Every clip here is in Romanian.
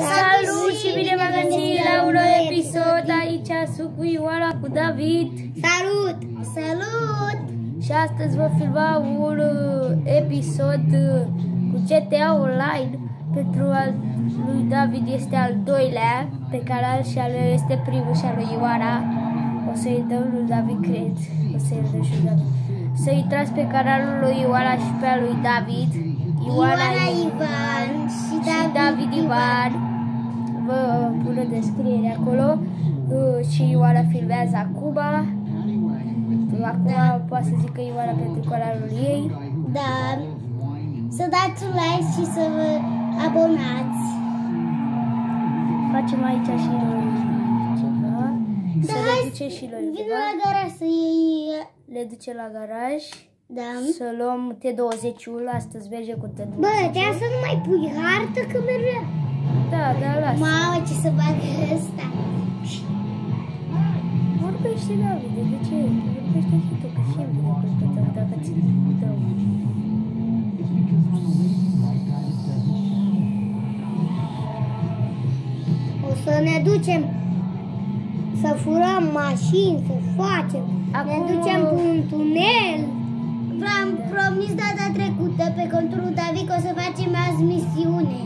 Salut și bine v-am găsit la un nou episod. Aici sunt cu Ioana, cu David. Salut! Salut! Și astăzi vă filma un episod cu GTA Online. Pentru al lui David este al doilea pe canal și al meu este primul și al lui Ioana. O să-i dăm lui David, cred. O să-i dăm și lui David. Să intrați pe canalul lui Ioana și pe al lui David. Ioana Ivan și David Ivan. Vă pun în descriere acolo. Și Ioana filmează acum. Acum poate să zică Ioana pentru canalul ei. Da. Să dați un like și să vă abonați. Facem aici și noi ceva. Da, să le ducem și noi vină la garaj să iei. Le ducem la garaj. Da. Să luăm T20-ul. Astăzi merge cu T20. Bă, trebuie să nu mai pui hartă că mereu. Da, da, lasă. Mamă, ce să bagă ăsta. Vorbește, David, de ce? Vorbește și tu, că și eu dacă ți dau. O să ne ducem să furăm mașini, să facem. Acum... Ne ducem pe un tunel. V-am promis data trecută pe contul David că o să facem azi misiune.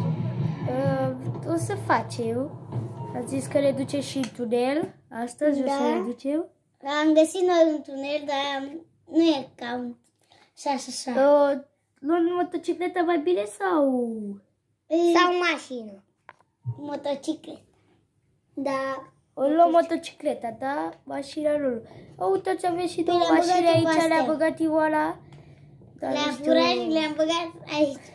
O să facem. Ați zis că ne duce și în tunel. Astăzi o să ne ducem. Am găsit noi un tunel, dar nu e cam așa. Luăm motocicleta mai bine sau? Sau mașină. Motocicletă. Da. O luăm motocicleta, da? Mașina nu. Uitați, avem și două mașini aici, le-a băgat Ioana. Le-am furat și le-am băgat aici.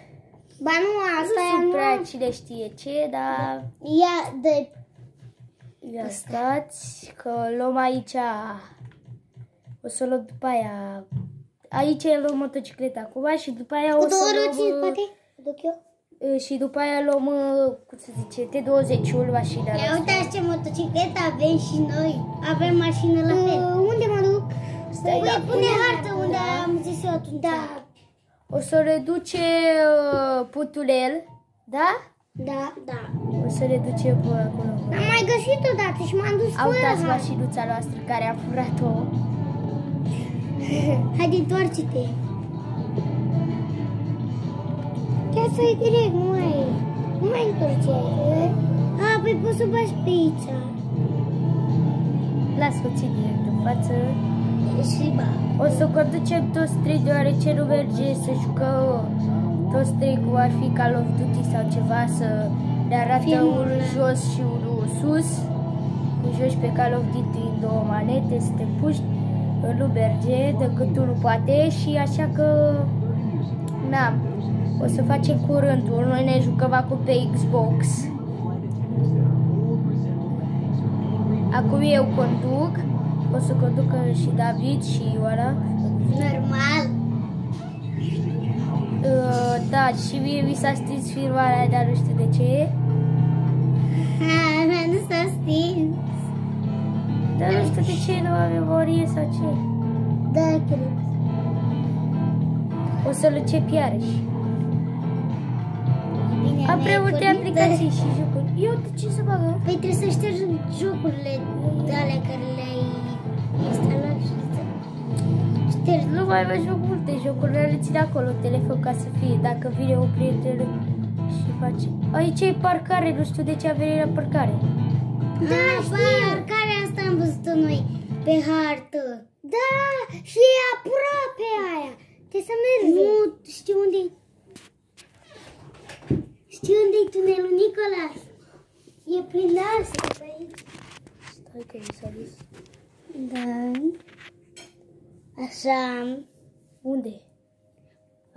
Ba nu, asta nu sunt prea cine știe ce, dar... Ia stați, că luăm aici... O să luăm după aia... Aici luăm motocicleta acum și după aia o să luăm... Și după aia luăm, cum se zice, T20-ul, mașina. Ia uitați ce motocicletă avem și noi. Avem mașină la fel. Unde mă duc? Voi pune hartă unde am zis eu atunci. Da. O să reduce pe tunel, da? Da. O să reduce pe acolo. Am mai găsit odată și m-am dus fără. Uitați mașinuța noastră care a furat-o. Haide, întoarce-te. Chiar să-i direct, nu mai întorce. Păi poți să bași pe aici. Las-o ții direct în față. Și ba. O să conducem toți trei, deoarece nu merge să jucăm toți trei cum ar fi Call of Duty sau ceva, să ne arată unul jos și unul sus. Când joci pe Call of Duty în două manete, să te puști, nu merge decât unul poate și așa că... Na. O să facem curândul, noi ne jucăm acum pe Xbox. Acum eu conduc, o să conducă și David și Ioana. Normal. Da, și mie mi s-a stins filmarea, dar nu știu de ce. Nu s-a stins. Dar nu știu de ce, nu am memorie sau ce. Da, cred. O să-l încep iarăși. Am prea multe aplicații și jocuri. Eu de ce să bagă? Păi trebuie să ștergi jocurile alea care le-ai instalat și să ștergi. Nu mai joc multe jocuri, le țin acolo telefon ca să fie. Dacă vine un prieten și face... Aici e parcare, nu știu de ce a venit la parcare. Da, parcarea asta am văzut-o noi pe hartă. Da, și e aproape aia. Trebuie să mergi. Nu știu unde-i. Știi unde-i tunelul, Nicolas? E prin asta, pe aici. Stai că mi s-a dus. Da. Așa. Unde?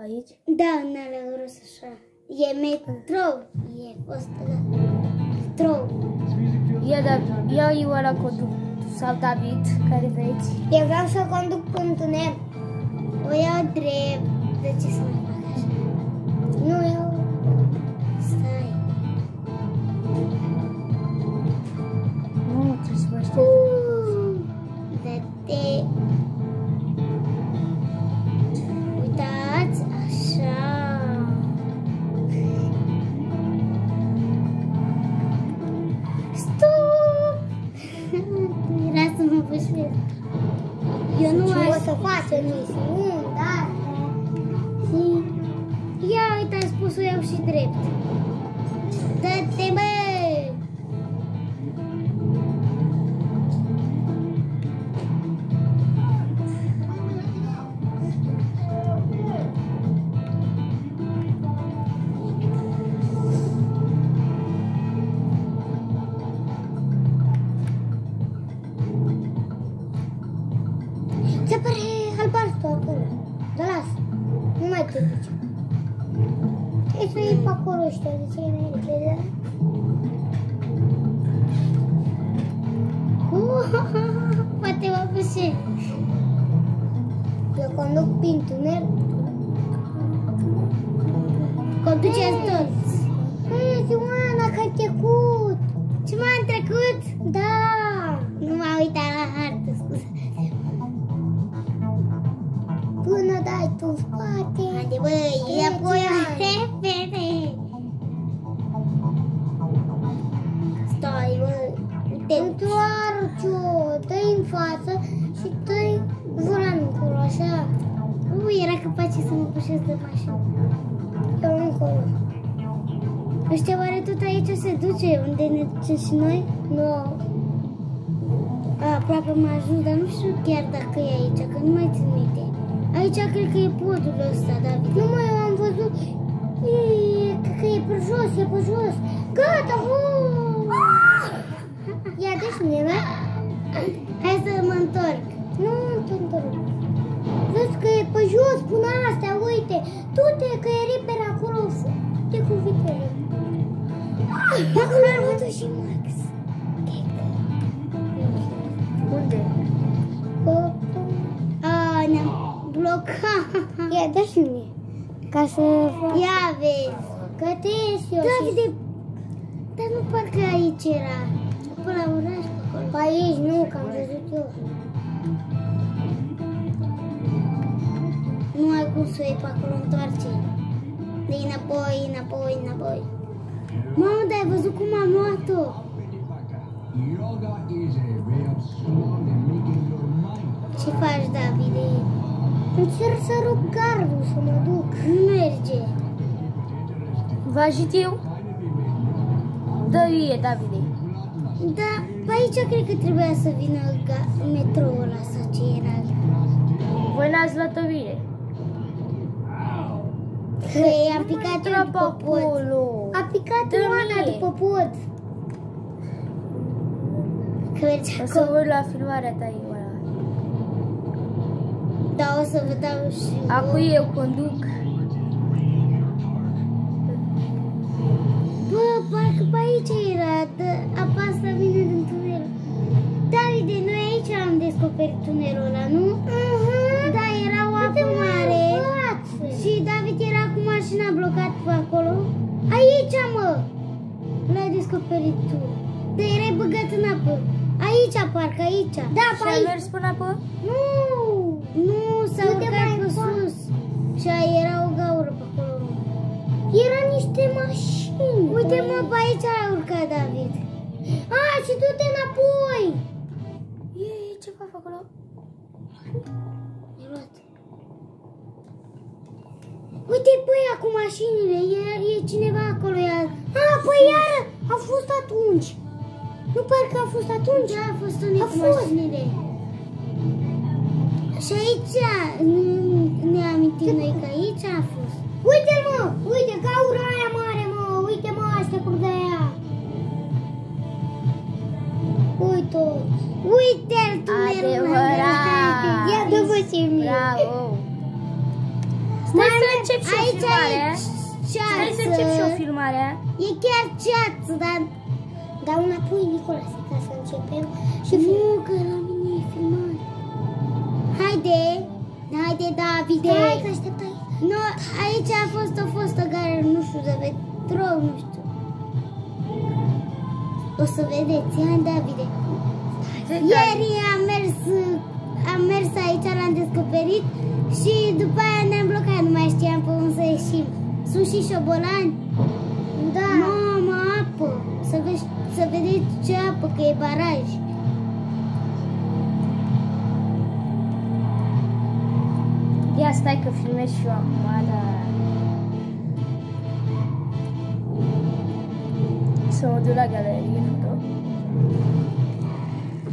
Aici? Da, în alea gros așa. E metrou. E ăsta, da. Metrou. Ia Ioana conduc sau David, care vreți. Eu vreau să conduc pe un tunel. O iau drept. De ce să mai fac așa? Nu, eu... Stai. Nu, trebuie să mă aștept. Dă-te. Uitați, așa. niște misiuni, da? Și... Ia, uite, am spus, o iau și drept. Dă-te, bă! Se pare albastru acolo. Da, las. Nu mai te duci. Trebuie să iei pe acolo ăștia, de ce e înainte, da? Poate mă puse. Eu conduc prin tunel. Conduceți toți. Hei, Ioana, că ai trecut. Ce m-am trecut? Da. Nu m-am uitat la hartă, scuze. Până dai tu în spate. Haide, băi, e apoi repede. Stai, băi. Întoarce-o, dă-i în față și dă-i volanul încolo, așa. Era capace să mă pușesc de mașină. Eu încolo. Ăștia oare tot aici se duce? Unde ne ducem și noi? Nu. Aproape m-a ajuns, dar nu știu chiar dacă e aici, că nu mai țin minte. Aici cred că e podul ăsta, David. Nu mai am văzut. Cred că e pe jos, e pe jos. Gata, ia, deci mine. Hai să mă întorc. Nu te întorc. Vezi că e pe jos, până astea, uite. Du-te, că e riper acolo. Te cu vitele. Acolo am văzut și Max. Unde? Ne-am blocat. Ia, dă și mie. Ca să... Ia vezi. Că te ies eu. Da, dar nu parcă aici era. Până la oraș pe acolo. Pe aici nu, că am văzut eu. Nu ai cum să o iei pe acolo, întoarce. De înapoi, înapoi, înapoi. Mamă, dar ai văzut cum am luat-o? Ce faci, Davide? Încerc să rup gardul, să mă duc. Nu merge. Vă ajut eu? Dă-i, Davide. Da, pe aici cred că trebuia să vină metroul ăla sau ce era. Voi n-ați luat-o bine. Că am picat eu după pod. A picat Ioana după pod. Că merge acolo. O să vă la filmarea ta, Ioana. Da, o să vă dau și... Acum eu conduc. Bă, parcă pe aici era, apa asta vine din tunel. Davide, noi aici am descoperit tunelul ăla, nu? Da, era o apă mare. Și David era cu mașina blocat pe acolo. Aici, mă! L-ai descoperit tu. Dar erai băgat în apă. Aici, parcă aici. Da, pe aici. Și ai mers până apă? Nu! Nu, s-a urcat pe sus. Și era o gaură pe acolo. Era niște mașini. Uite, mă, pe aici a urcat David. Și du-te înapoi. E ceva pe acolo. Uite, păi, cu mașinile. E cineva acolo. Păi, iară, a fost atunci. Nu parcă a fost atunci? Da, a fost unii cu mașinile. Și aici ne amintim noi că aici a fost. Uite, mă! Uite, gaura aia mare, mă! Uite, mă, asta curgă aia! Uite-o! Uite-l, tunelul! Adevărat! Ia dă-vă ce mie! Bravo! Stai să încep și o filmare! Stai să încep și o filmare! E chiar ceață, dar... Dau înapoi, Nicolase, ca să începem și nu, că la mine e filmare. Haide, Davide. Stai, că așteptai. Nu, aici a fost o fostă gară, nu știu, de metrou, nu știu. O să vedeți, hai, Davide. Ieri am mers aici, l-am descoperit și după aia ne-am blocat, nu mai știam pe unde să ieșim. Sunt și șobolani. Da. Mamă, apă. Să vedeți ce apă, că e baraj. stai că filmez și eu acum, dar... Să mă duc la galerie foto.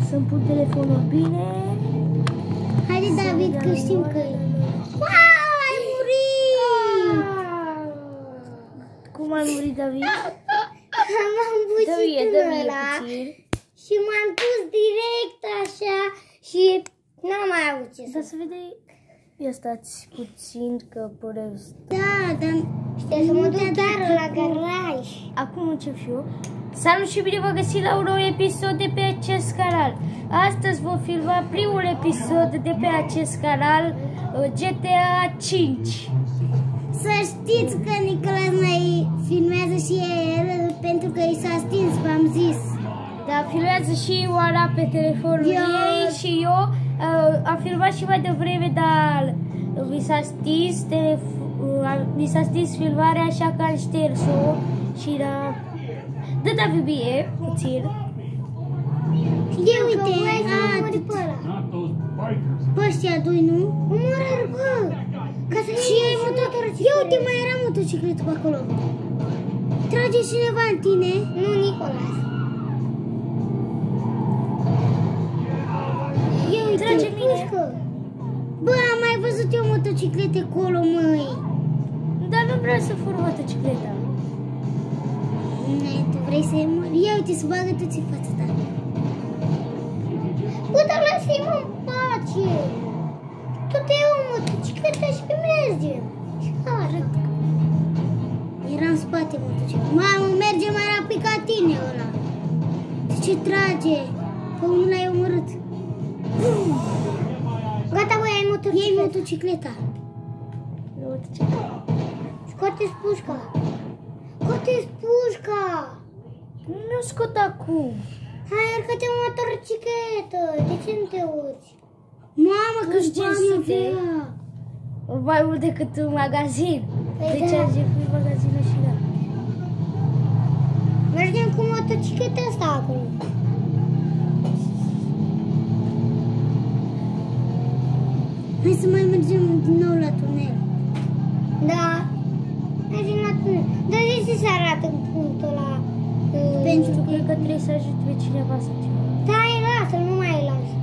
Să-mi pun telefonul bine. Haide, David, că știm că e. Wow, ai murit! Cum ai murit, David? M-am bucit în ăla puțin. și m-am dus direct așa și n-am mai avut ce să... Dar să vede... Ia stați puțin că părez. Da, dar știi să mă duc dar la garaj. Acum încep și eu. Salut și bine vă găsit la un nou episod de pe acest canal. Astăzi vom filma primul episod de pe acest canal, GTA 5. Să știți că Nicolas mai filmează și el pentru că i s-a stins, v-am zis. Da, filmează și Ioana pe telefonul ei și eu am filmat și mai devreme, dar mi s-a stins filmarea, așa că am șters-o și da... Dă David bine, puțin. Eu uite, pe ăștia doi, nu? Omoră-l, bă! Ca să și ai motocicletă. Ia uite, mai era motocicletul pe acolo. Trage cineva în tine? Nu, Nicolas. Ia uite, Trage mine. Bă, am mai văzut eu motociclete acolo, măi. Dar nu vreau să fur motocicleta. Tu vrei să-i mori? Ia uite, să bagă toți în fața ta. Bă, dar lasă-i-mă în pace. Tot e o motocicletă și mergem. Și arăt. Era în spate motocicletă. Mamă, merge mai rapid ca tine ăla. De ce trage? Că unul l-ai omorât. Gata, băi, ai motocicleta. Iei motocicleta. Scoate-ți pușca. Scoate-ți pușca. Nu scot acum. Hai, urcă-te în motocicletă. De ce nu te urci? Mamă, că bani avea. Mai mult decât un magazin. Păi de ce da. am zis magazinul și da. Mergem cu motocicleta asta acum. Hai să mai mergem din nou la tunel. Da. Mergem la tunel. Dar de ce se arată în punctul ăla? Pentru că cred că trebuie să ajut pe cineva sau ceva. Da, lasă-l, nu mai lași.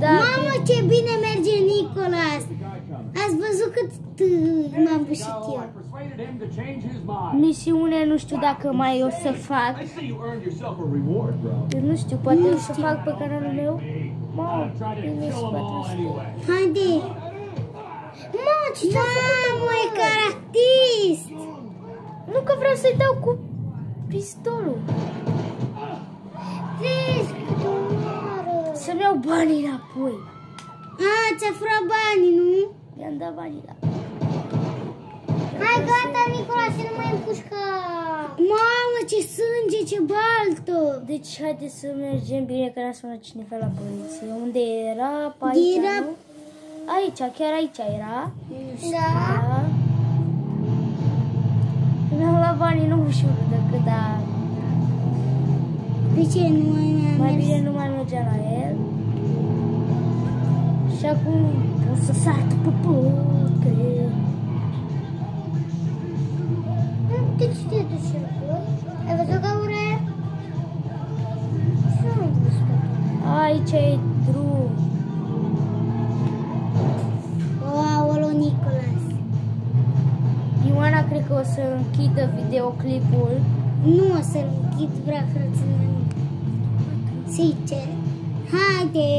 Da, mamă, ce bine merge Nicolas! Ați văzut cât m-am bușit eu. Misiune nu știu dacă mai o să fac. Nu știu, poate o să fac pe canalul meu. Mamă, bine și poate o să fac. Haide! Mamă, ce s-a făcut? Mamă, e caractist! Nu că vreau să-i dau cu pistolul. Vezi cât omoară! Să-mi iau banii înapoi. A, ți-a furat banii, nu? I-am dat banii la... Hai, gata, Nicolas, să nu mai împușca! Mamă, ce sânge, ce baltă! Deci, haide să mergem bine, că n-a sunat cineva la poliție. Unde era? Pe aici, era... nu? Aici, chiar aici era. Da. Mi-am luat banii, nu știu decât, dar... De ce nu mai mers? Mai bine nu mai mergea la el. Și acum o să sart pe pod, cred. De ce te duci acolo? Ai văzut că urea? Ce nu-mi văzut? Aici e drum. Aolo, Nicolas. Ioana cred că o să închidă videoclipul. Nu o să-l închid, vrea frățile mele. Sincer. Haide,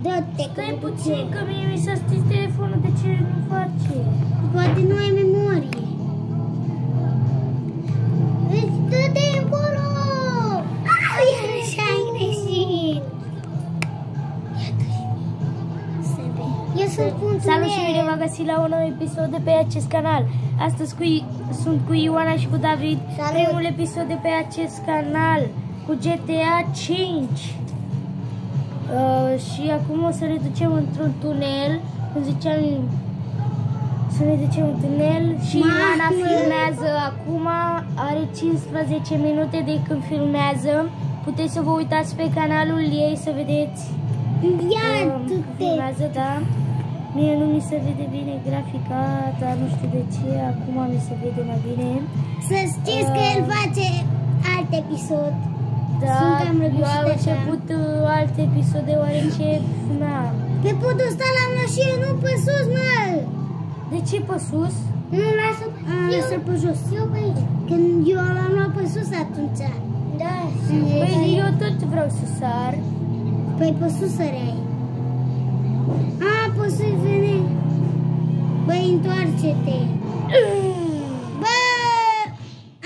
dă-te. Stai puțin, că mie mi s-a stins telefonul, de ce nu face? Poate nu ai memorie. Vezi, dă-te încolo! Iarăși ai greșit. Salut și bine v-am găsit la un nou episod de pe acest canal. Astăzi sunt cu Ioana și cu David. Salut. Primul episod de pe acest canal cu GTA 5. Și acum o să ne ducem într-un tunel. Cum ziceam, să ne ducem în tunel. Și Ioana filmează acum. Are 15 minute de când filmează. Puteți să vă uitați pe canalul ei să vedeți. Ia, filmează, da. Mie nu mi se vede bine grafica, dar nu știu de ce, acum mi se vede mai bine. Să știți că el face alt episod. Da, Sunt cam eu răgușit am așa. început alte episoade, deoarece, na, Pe podul ăsta la mașină, nu pe sus, mă! de ce pe sus? Nu, lasă-l pe jos. Eu pe aici. Când eu l-am luat pe sus atunci. Da. Păi eu tot vreau să sar. Păi pe sus săreai. A, pe sus vine. Băi, întoarce-te. Bă,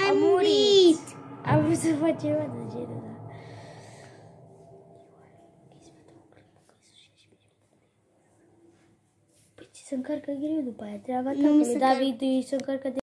am murit. Am vrut să fac ceva de genul ăla. Păi ce se încarcă greu după aia, treaba ta, Nu mi se David, se încarcă de